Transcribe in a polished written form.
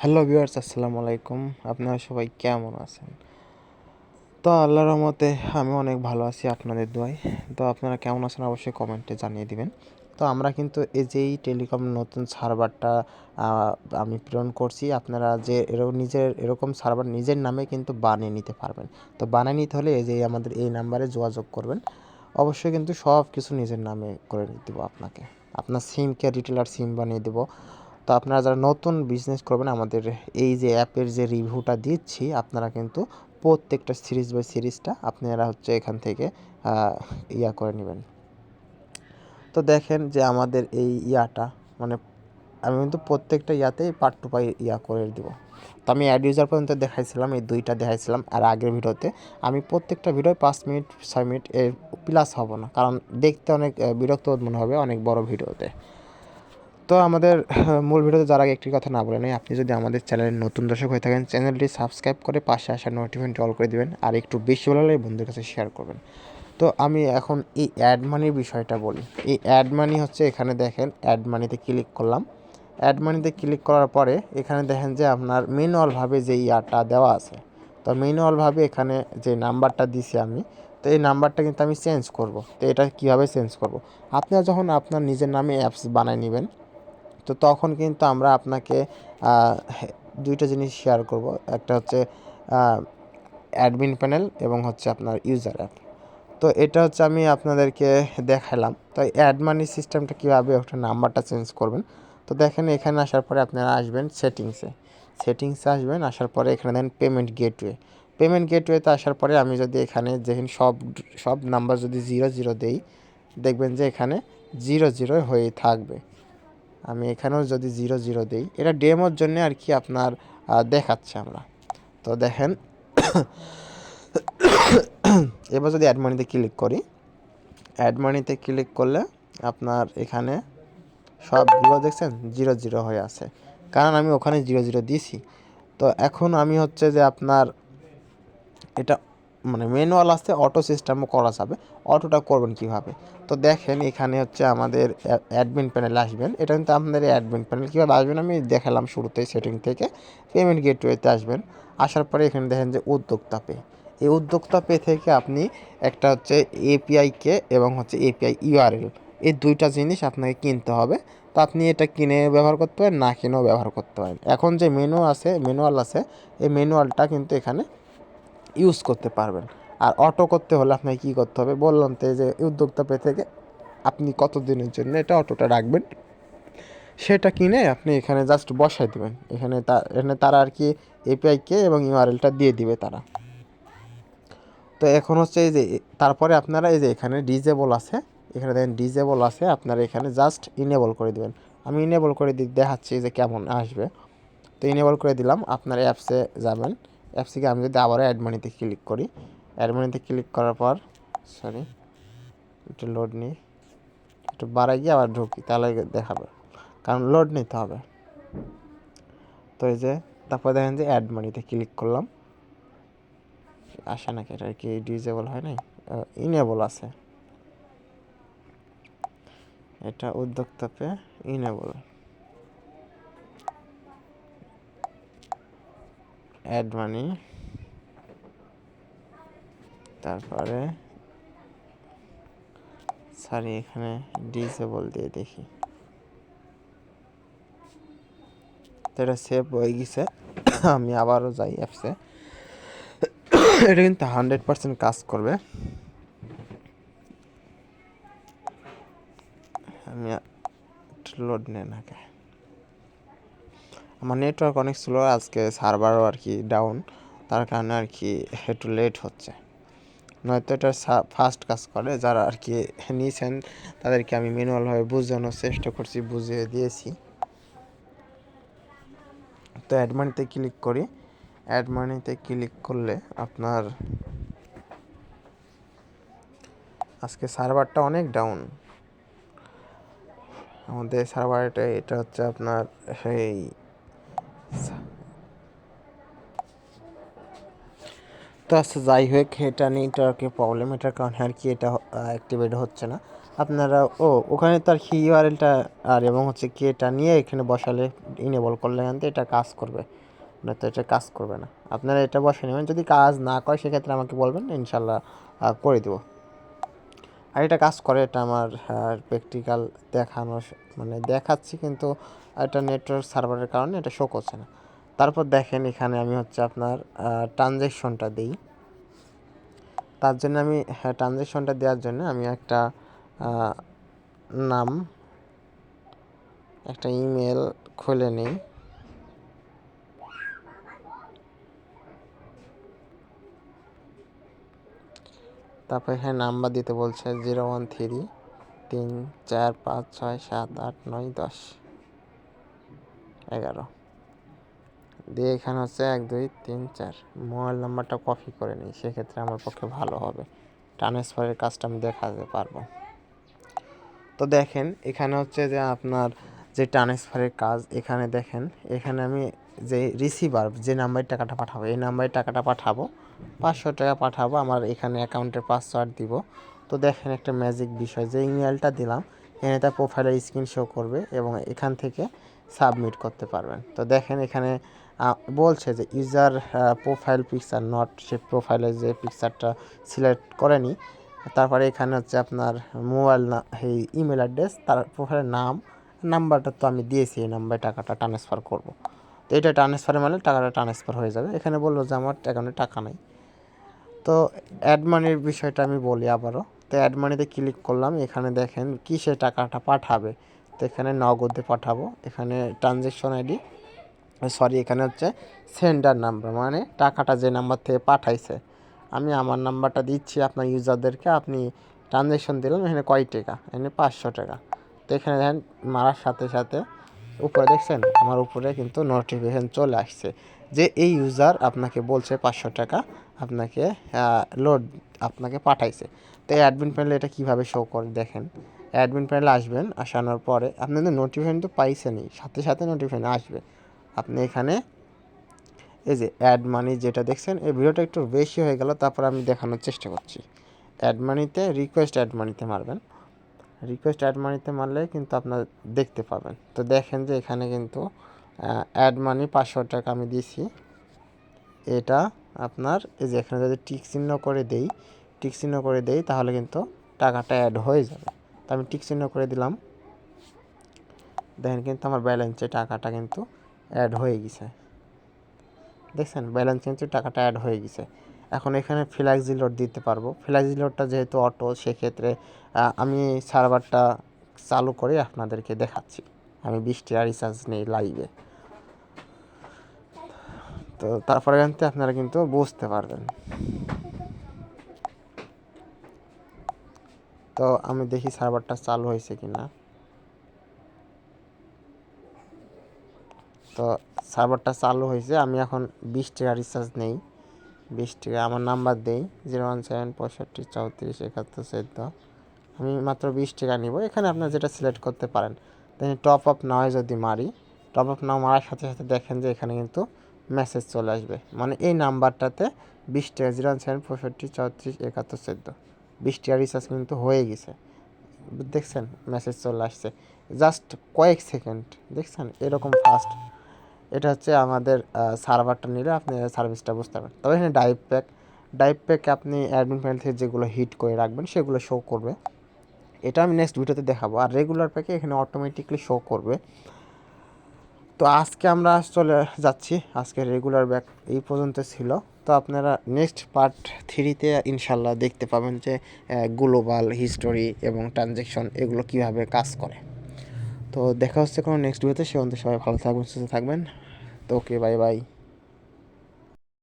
Hello viewers, আসসালামু আলাইকুম। আপনারা সবাই কেমন আছেন? তো আল্লাহর রহমতে আমি অনেক ভালো আছি আপনাদের দোয়ায়। তো আপনারা কেমন আছেন অবশ্যই কমেন্টে জানিয়ে দিবেন। তো আমরা কিন্তু এই যে এই টেলিকম নতুন সার্ভারটা আ আমি প্রেরণ করছি। আপনারা যে এরকম সার্ভার নিজের নামে কিন্তু বানিয়ে নিতে পারবেন। তো বানিয়ে নিতে হলে এই যে আমাদের এই নাম্বারে যোগাযোগ করবেন। অবশ্যই কিন্তু সব কিছু নিজের নামে করে দিব আপনাকে। আপনার সিমকে রিটেলার সিম বানিয়ে দেব। তো আপনারা যারা নতুন বিজনেস করবেন আমাদের এই যে অ্যাপের যে রিভিউটা দিচ্ছি আপনারা কিন্তু প্রত্যেকটা সিরিজ বাই সিরিজটা আপনারা হচ্ছে এখান থেকে করে নেবেন। তো দেখেন যে আমাদের এই মানে আমি কিন্তু প্রত্যেকটা ইয়াতেই পার্ট টু করে দিব। তো আমি অ্যাড ইউজার পর্যন্ত দেখাইছিলাম, এই দুইটা দেখাইছিলাম। আর আগের ভিডিওতে আমি প্রত্যেকটা ভিডিও 5 মিনিট 6 মিনিট এর প্লাস হব না, কারণ দেখতে অনেক বিরক্ত মনে হবে অনেক বড় ভিডিওতে। তো আমাদের মূল ভিডিওতে যার আগে একটি কথা না বলে নেই, আপনি যদি আমাদের চ্যানেলের নতুন দর্শক হয়ে থাকেন চ্যানেলটি সাবস্ক্রাইব করে পাশে আসা নোটিফিকেশনটি অল করে দিবেন, আর একটু বেশি ভালো লাগলে বন্ধুদের কাছে শেয়ার করবেন। তো আমি এখন এই অ্যাড মানির বিষয়টা বলি। এই অ্যাড মানি হচ্ছে, এখানে দেখেন অ্যাড মানিতে ক্লিক করলাম। অ্যাড মানিতে ক্লিক করার পরে এখানে দেখেন যে আপনার ম্যানুয়ালভাবে যে ইয়াটা দেওয়া আছে। তো ম্যানুয়ালভাবে এখানে যে নাম্বারটা দিছি আমি, তো এই নাম্বারটা কিন্তু আমি চেঞ্জ করব। তো এটা কীভাবে চেঞ্জ করব? আপনারা যখন আপনার নিজের নামে অ্যাপস বানায় নেবেন, তো তখন কিন্তু আমরা আপনাকে দুইটা জিনিস শেয়ার করব। একটা হচ্ছে অ্যাডমিন প্যানেল এবং হচ্ছে আপনার ইউজার অ্যাপ। তো এটা হচ্ছে আমি আপনাদেরকে দেখালাম। তো অ্যাড মানি সিস্টেমটা কীভাবে ওটা নাম্বারটা চেঞ্জ করবেন। তো দেখেন এখানে আসার পরে আপনারা আসবেন সেটিংসে আসবেন। আসার পরে এখানে দেন পেমেন্ট গেটওয়েতে আসার পরে আমি যদি এখানে দেখেন সব নাম্বার যদি 0 0 দেই, দেখবেন যে এখানে 0 0 হয়ে থাকবে। আমি এখানেও যদি 0 0 দেই, এটা ডেমোর জন্য আর কি আপনার দেখাচ্ছে আমরা। তো দেখেন এবার যদি অ্যাড মানিতে ক্লিক করি, অ্যাড মানিতে ক্লিক করলে আপনার এখানে সবগুলো দেখছেন 0 0 হয়ে আছে, কারণ আমি ওখানে 0 0 দিছি। তো এখন আমি হচ্ছে যে আপনার এটা মানে ম্যানুয়াল আছে, অটো সিস্টেমও করা যাবে। অটোটা করবেন কিভাবে? তো দেখেন এখানে হচ্ছে আমাদের অ্যাডমিন প্যানেলে আসবেন। এটা কিন্তু আপনাদের অ্যাডমিন প্যানেল কীভাবে আসবেন আমি দেখালাম শুরুতেই। সেটিং থেকে পেমেন্ট গেটওয়েতে আসবেন। আসার পরে এখানে দেখেন যে উদ্যোক্তা পে। এই উদ্যোক্তা পে থেকে আপনি একটা হচ্ছে এপিআইকে এবং হচ্ছে এপিআই ইউআরএল, এই দুইটা জিনিস আপনাকে কিনতে হবে। তো আপনি এটা কিনে ব্যবহার করতে পারেন, না কিনেও ব্যবহার করতে পারেন। এখন যে ম্যানুয়াল আছে, এই ম্যানুয়ালটা কিন্তু এখানে ইউজ করতে পারবেন। আর অটো করতে হলে আপনাকে কী করতে হবে বললাম তো, যে উদ্যোক্তা পে থেকে আপনি কত দিনের জন্য এটা অটোটা রাখবেন, সেটা কিনে আপনি এখানে জাস্ট বসাই দেবেন। এখানে তারা আর কি এপিআইকে এবং ইউআরএলটা দিয়ে দিবে তারা। তো এখন হচ্ছে এই যে তারপরে আপনারা এই যে এখানে ডিজেবল আছে, এখানে দেখেন ডিজেবল আছে, আপনারা এখানে জাস্ট ইনেবল করে দেবেন। আমি ইনেবল করে দেখাচ্ছি যে কেমন আসবে। তো ইনেবল করে দিলাম। আপনার অ্যাপসে যাবেন। অ্যাপসে গিয়ে আমি যদি আবারও অ্যাড মানিতে ক্লিক করি, অ্যাড মানিতে ক্লিক করার পর একটু লোড নিই, একটু বাড়াই গিয়ে আবার ঢুকি, তাহলে দেখাবে, কারণ লোড নিতে হবে। তো এই যে তারপর দেখেন যে অ্যাড মানিতে ক্লিক করলাম, আসে নাকি, এটা কি ডিজেবল হয় নাই, ইনেবল আছে, এটা উদ্যোক্তা পে ইনেবল। অ্যাড মানি, তারপরে এখানে ডিসেবল দিয়ে দেখি। তো এটা সেভ হয়ে গেছে। আমি আবারও যাই অ্যাপসে। এটা কিন্তু 100% কাজ করবে। আমি লোড নেন আগে, আমার নেটওয়ার্ক অনেক স্লো আজকে, সার্ভারও আর কি ডাউন, তার কারণে আর কি একটু লেট হচ্ছে। নয়তো এটা ফাস্ট কাজ করে। যারা আর কি নিয়েছেন তাদেরকে আমি ম্যানুয়ালভাবে বোঝানোর চেষ্টা করছি, বুঝিয়ে দিয়েছি। তো অ্যাড মানিতে ক্লিক করি। অ্যাড মানিতে ক্লিক করলে আপনার আজকে সার্ভারটা অনেক ডাউন। আমাদের সার্ভারটা এটা হচ্ছে আপনার সেই তো আচ্ছা যাই হোক, এটা নেটওয়ার্কের প্রবলেম, এটার কারণে আর কি এটা অ্যাক্টিভেট হচ্ছে না। আপনারা ওখানে তো আর কি ইউআরএলটা আর এবং হচ্ছে কি এটা নিয়ে এখানে বসালে ইনেবল করলে কিন্তু এটা কাজ করবে, না তো এটা কাজ করবে না। আপনারা এটা বসে নেবেন, যদি কাজ না করে সেক্ষেত্রে আমাকে বলবেন, ইনশাল্লাহ করে দেবো। আর এটা কাজ করে, এটা আমার প্র্যাকটিক্যাল দেখানো মানে দেখাচ্ছি, কিন্তু এটা নেটওয়ার্ক সার্ভারের কারণে এটা শো করছে না। তারপর দেখেন এখানে আমি হচ্ছে আপনার ট্রানজ্যাকশনটা দিই। তার জন্য আমি ট্রানজ্যাকশনটা দেওয়ার জন্য আমি একটা নাম, একটা ইমেল খুলে নিই। তারপর এখানে নাম্বার দিতে বলছে 0133456789101 দিয়ে এখানে হচ্ছে 1234 মোবাইল নাম্বারটা কপি করে নিই, সেক্ষেত্রে আমার পক্ষে ভালো হবে, ট্রান্সফারের কাজটা আমি দেখাতে পারবো। তো দেখেন এখানে হচ্ছে যে আপনার যে ট্রান্সফারের কাজ, এখানে দেখেন এখানে আমি যে রিসিভার যে নাম্বারে টাকাটা পাঠাবো, এই নাম্বারে টাকাটা পাঠাবো, 500 টাকা পাঠাবো, আমার এখানে অ্যাকাউন্টের পাসওয়ার্ড দিব। তো দেখেন একটা ম্যাজিক বিষয়, যে ইমেলটা দিলাম এখানে তার প্রোফাইলের স্ক্রিন শো করবে এবং এখান থেকে সাবমিট করতে পারবেন। তো দেখেন এখানে বলছে যে ইউজার প্রোফাইল পিকচার নট, সে প্রোফাইলের যে পিকচারটা সিলেক্ট করেনি। তারপরে এখানে হচ্ছে আপনার মোবাইল এই ইমেল অ্যাড্রেস, তার প্রোফাইলের নাম্বারটা তো আমি দিয়েছি, এই নাম্বারে টাকাটা ট্রান্সফার করব। তো এটা ট্রান্সফারের মানে টাকাটা ট্রান্সফার হয়ে যাবে। এখানে বললো যে আমার অ্যাকাউন্টে টাকা নেই। তো অ্যাড মানির বিষয়টা আমি বলি আবারও। তো অ্যাড মানিতে ক্লিক করলাম, এখানে দেখেন কিসে টাকাটা পাঠাবে। তো এখানে নগদে পাঠাবো, এখানে ট্রানজ্যাকশন আইডি, সরি এখানে হচ্ছে সেন্ডার নাম্বার, মানে টাকাটা যে নাম্বার থেকে পাঠাইছে আমি আমার নাম্বারটা দিচ্ছি আপনার ইউজারদেরকে, আপনি ট্রানজ্যাকশন দিলেন, এখানে কয় টাকা, এখানে 500 টাকা। তো এখানে দেখেন মারার সাথে সাথে উপরে দেখছেন আমার উপরে কিন্তু নোটিফিকেশান চলে আসছে যে এই ইউজার আপনাকে বলছে 500 টাকা আপনাকে লোড আপনাকে পাঠাইছে। তো এই অ্যাডমিন প্যানেলে এটা কীভাবে শো করে দেখেন, অ্যাডমিন প্যানেলে আসবেন, আসানোর পরে আপনাদের নোটিফিকেশান তো পাইছেনই, সাথে সাথে নোটিফিকেশান আসবে। আপনি এখানে এই যে অ্যাড মানি যেটা দেখছেন, এই ভিডিওটা একটু বেশি হয়ে গেল, তারপর আমি দেখানোর চেষ্টা করছি। অ্যাড মানিতে রিকোয়েস্ট অ্যাড মানিতে মারবেন, রিকোয়েস্ট অ্যাড মানিতে মারলে কিন্তু আপনার দেখতে পাবেন। তো দেখেন যে এখানে কিন্তু অ্যাড মানি 500 টাকা আমি দিছি, এটা আপনার এই যে এখানে যদি টিক চিহ্ন করে দেই তাহলে কিন্তু টাকাটা অ্যাড হয়ে যাবে। তো আমি টিক চিহ্ন করে দিলাম, দেখেন কিন্তু আমার ব্যালেন্সে টাকাটা কিন্তু অ্যাড হয়ে গেছে, দেখছেন ব্যালেন্স কিন্তু টাকাটা অ্যাড হয়ে গেছে। এখন এখানে ফ্লেক্সিলোড দিতে পারবো, ফ্লেক্সিলোডটা যেহেতু অটো, সেক্ষেত্রে আমি সার্ভারটা চালু করে আপনাদেরকে দেখাচ্ছি। আমি 20 টাকা রিচার্জ নেই লাইভে, তো তারপরে কিন্তু আপনারা কিন্তু বুঝতে পারবেন। তো আমি দেখি সার্ভারটা চালু হয়েছে কিনা। তো সার্ভারটা চালু হয়েছে, আমি এখন 20 টাকা রিচার্জ নেই, 20 টাকা আমার নাম্বার দেই 01765347114। আমি মাত্র 20 টাকা নিব, এখানে আপনার যেটা সিলেক্ট করতে পারেন। দেন টপ আপ নয় যদি মারি, টপ আপ নাও মারার সাথে সাথে দেখেন যে এখানে কিন্তু মেসেজ চলে আসবে, মানে এই নাম্বারটাতে 20 টাকা 01765347114, 20 টাকা রিচার্জ কিন্তু হয়ে গেছে, দেখছেন মেসেজ চলে আসছে জাস্ট কয়েক সেকেন্ড, দেখছেন এরকম ফাস্ট। এটা হচ্ছে আমাদের সার্ভারটা নিলে আপনি সার্ভিসটা বুঝতে পারবেন। তবে এখানে ডাইভ প্যাক আপনি অ্যাডমিন প্যানেল থেকে যেগুলো হিট করে রাখবেন সেগুলো শো করবে, এটা আমি নেক্সট ভিডিওতে দেখাবো। আর রেগুলার প্যাকে এখানে অটোমেটিকলি শো করবে। তো আজকে আমরা চলে যাচ্ছি, আজকে রেগুলার ব্যাক এই পর্যন্ত ছিল। তো আপনারা নেক্সট পার্ট 3তে ইনশাল্লাহ দেখতে পাবেন যে গ্লোবাল হিস্টোরি এবং ট্রানজ্যাকশন এগুলো কীভাবে কাজ করে। তো দেখা হচ্ছে কোনো নেক্সট ভিডিওতে, সে পর্যন্ত সবাই ভালো থাকবেন, সুস্থ থাকবেন। তো ওকে, বাই বাই।